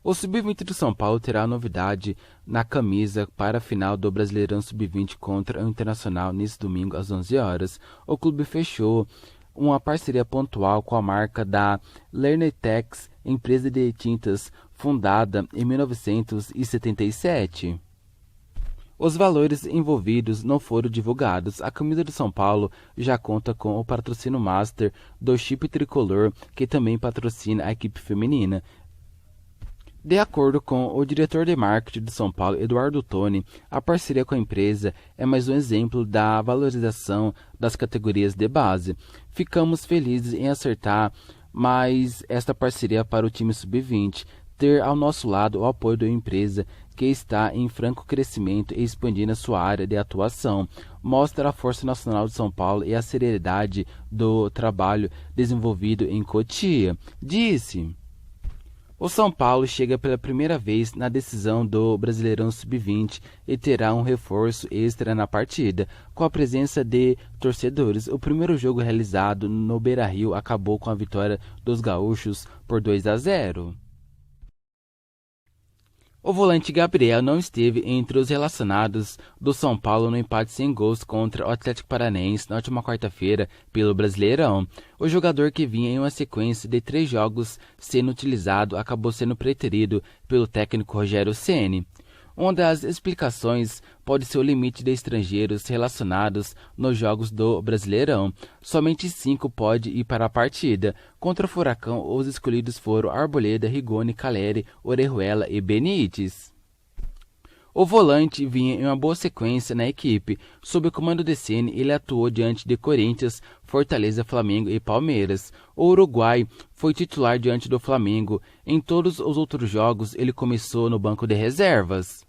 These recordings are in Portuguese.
O Sub-20 do São Paulo terá novidade na camisa para a final do Brasileirão Sub-20 contra o Internacional nesse domingo às 11 horas. O clube fechou uma parceria pontual com a marca da Lernetex, empresa de tintas fundada em 1977. Os valores envolvidos não foram divulgados. A camisa do São Paulo já conta com o patrocínio master do Chip Tricolor, que também patrocina a equipe feminina. De acordo com o diretor de marketing do São Paulo, Eduardo Toni, a parceria com a empresa é mais um exemplo da valorização das categorias de base. Ficamos felizes em acertar mais esta parceria para o time Sub-20, ter ao nosso lado o apoio da empresa que está em franco crescimento e expandindo a sua área de atuação. Mostra a força nacional de São Paulo e a seriedade do trabalho desenvolvido em Cotia, disse. O São Paulo chega pela primeira vez na decisão do Brasileirão Sub-20 e terá um reforço extra na partida, com a presença de torcedores. O primeiro jogo realizado no Beira-Rio acabou com a vitória dos gaúchos por 2-0. O volante Gabriel não esteve entre os relacionados do São Paulo no empate sem gols contra o Atlético Paranaense na última quarta-feira pelo Brasileirão. O jogador, que vinha em uma sequência de 3 jogos sendo utilizado, acabou sendo preterido pelo técnico Rogério Ceni. Uma das explicações pode ser o limite de estrangeiros relacionados nos jogos do Brasileirão. Somente 5 podem ir para a partida. Contra o Furacão, os escolhidos foram Arboleda, Rigoni, Caleri, Orejuela e Benítez. O volante vinha em uma boa sequência na equipe. Sob o comando de Ceni, ele atuou diante de Corinthians, Fortaleza, Flamengo e Palmeiras. O uruguai foi titular diante do Flamengo. Em todos os outros jogos, ele começou no banco de reservas.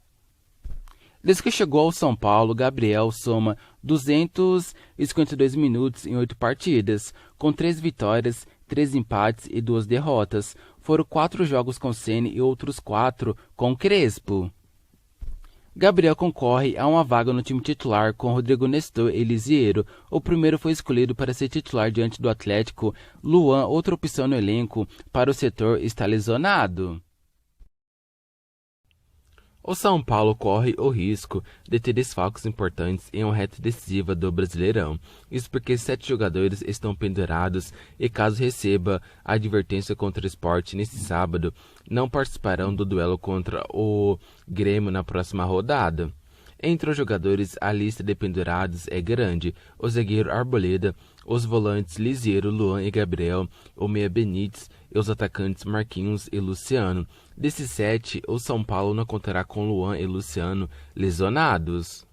Desde que chegou ao São Paulo, Gabriel soma 252 minutos em 8 partidas, com 3 vitórias, 3 empates e 2 derrotas. Foram 4 jogos com Ceni e outros 4 com Crespo. Gabriel concorre a uma vaga no time titular com Rodrigo Nestor e Lisiero. O primeiro foi escolhido para ser titular diante do Atlético. Luan, outra opção no elenco para o setor, está lesionado. O São Paulo corre o risco de ter desfalques importantes em uma reta decisiva do Brasileirão. Isso porque 7 jogadores estão pendurados e, caso receba a advertência contra o Sport neste sábado, não participarão do duelo contra o Grêmio na próxima rodada. Entre os jogadores, a lista de pendurados é grande: o zagueiro Arboleda, os volantes Lisiero, Luan e Gabriel, o meia Benítez e os atacantes Marquinhos e Luciano. Desses 7, o São Paulo não contará com Luan e Luciano lesionados.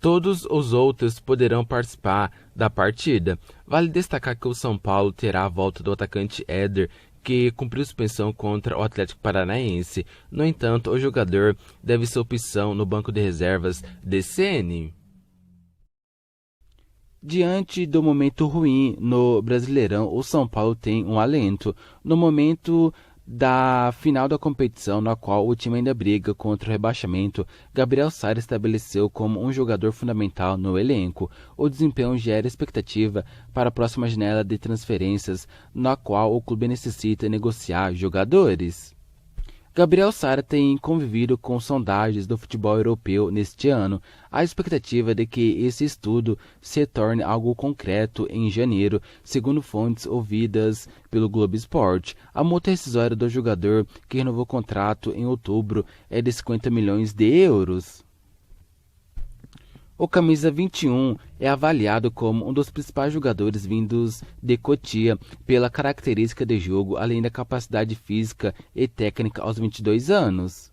Todos os outros poderão participar da partida. Vale destacar que o São Paulo terá a volta do atacante Éder, que cumpriu suspensão contra o Atlético Paranaense. No entanto, o jogador deve ser opção no banco de reservas de Ceni. Diante do momento ruim no Brasileirão, o São Paulo tem um alento. No momento da final da competição, na qual o time ainda briga contra o rebaixamento, Gabriel Sara estabeleceu como um jogador fundamental no elenco. O desempenho gera expectativa para a próxima janela de transferências, na qual o clube necessita negociar jogadores. Gabriel Sara tem convivido com sondagens do futebol europeu neste ano. A expectativa de que esse estudo se torne algo concreto em janeiro, segundo fontes ouvidas pelo Globo Esporte. A multa rescisória do jogador, que renovou o contrato em outubro, é de 50 milhões de euros. O camisa 21 é avaliado como um dos principais jogadores vindos de Cotia pela característica de jogo, além da capacidade física e técnica aos 22 anos.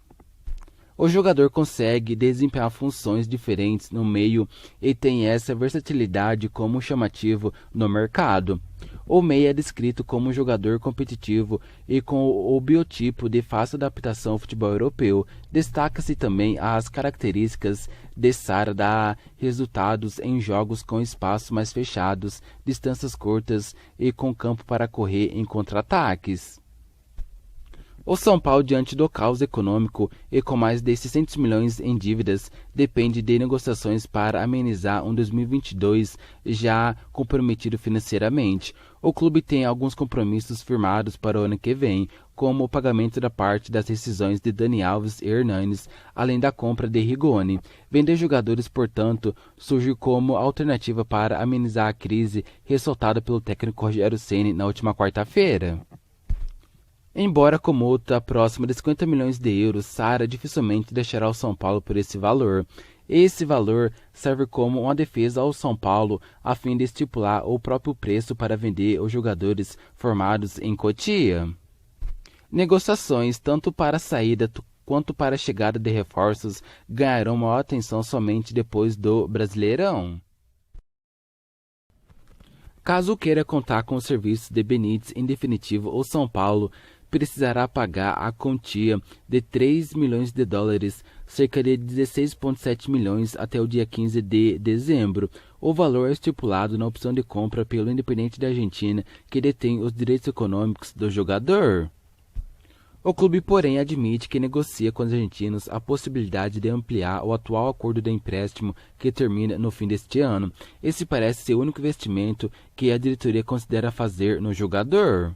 O jogador consegue desempenhar funções diferentes no meio e tem essa versatilidade como chamativo no mercado. O meia é descrito como um jogador competitivo e com o biotipo de fácil adaptação ao futebol europeu. Destaca-se também as características de Sara dar resultados em jogos com espaços mais fechados, distâncias curtas e com campo para correr em contra-ataques. O São Paulo, diante do caos econômico e com mais de 600 milhões em dívidas, depende de negociações para amenizar um 2022 já comprometido financeiramente. O clube tem alguns compromissos firmados para o ano que vem, como o pagamento da parte das rescisões de Dani Alves e Hernanes, além da compra de Rigoni. Vender jogadores, portanto, surge como alternativa para amenizar a crise ressaltada pelo técnico Rogério Ceni na última quarta-feira. Embora com multa próxima de 50 milhões de euros, Sara dificilmente deixará o São Paulo por esse valor. Esse valor serve como uma defesa ao São Paulo a fim de estipular o próprio preço para vender os jogadores formados em Cotia. Negociações, tanto para a saída quanto para a chegada de reforços, ganharão maior atenção somente depois do Brasileirão. Caso queira contar com os serviços de Benítez, em definitivo, o São Paulo precisará pagar a quantia de 3 milhões de dólares, cerca de 16,7 milhões até o dia 15 de dezembro. O valor é estipulado na opção de compra pelo Independiente da Argentina, que detém os direitos econômicos do jogador. O clube, porém, admite que negocia com os argentinos a possibilidade de ampliar o atual acordo de empréstimo que termina no fim deste ano. Esse parece ser o único investimento que a diretoria considera fazer no jogador.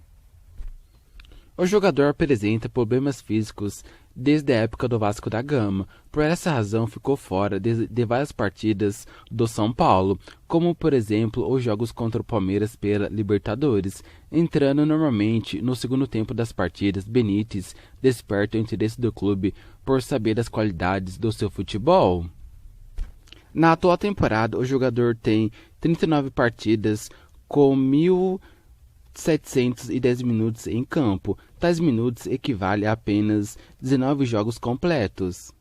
O jogador apresenta problemas físicos desde a época do Vasco da Gama. Por essa razão, ficou fora de várias partidas do São Paulo, como, por exemplo, os jogos contra o Palmeiras pela Libertadores. Entrando normalmente no segundo tempo das partidas, Benítez desperta o interesse do clube por saber das qualidades do seu futebol. Na atual temporada, o jogador tem 39 partidas com 1.710 minutos em campo. Tais minutos equivalem a apenas 19 jogos completos.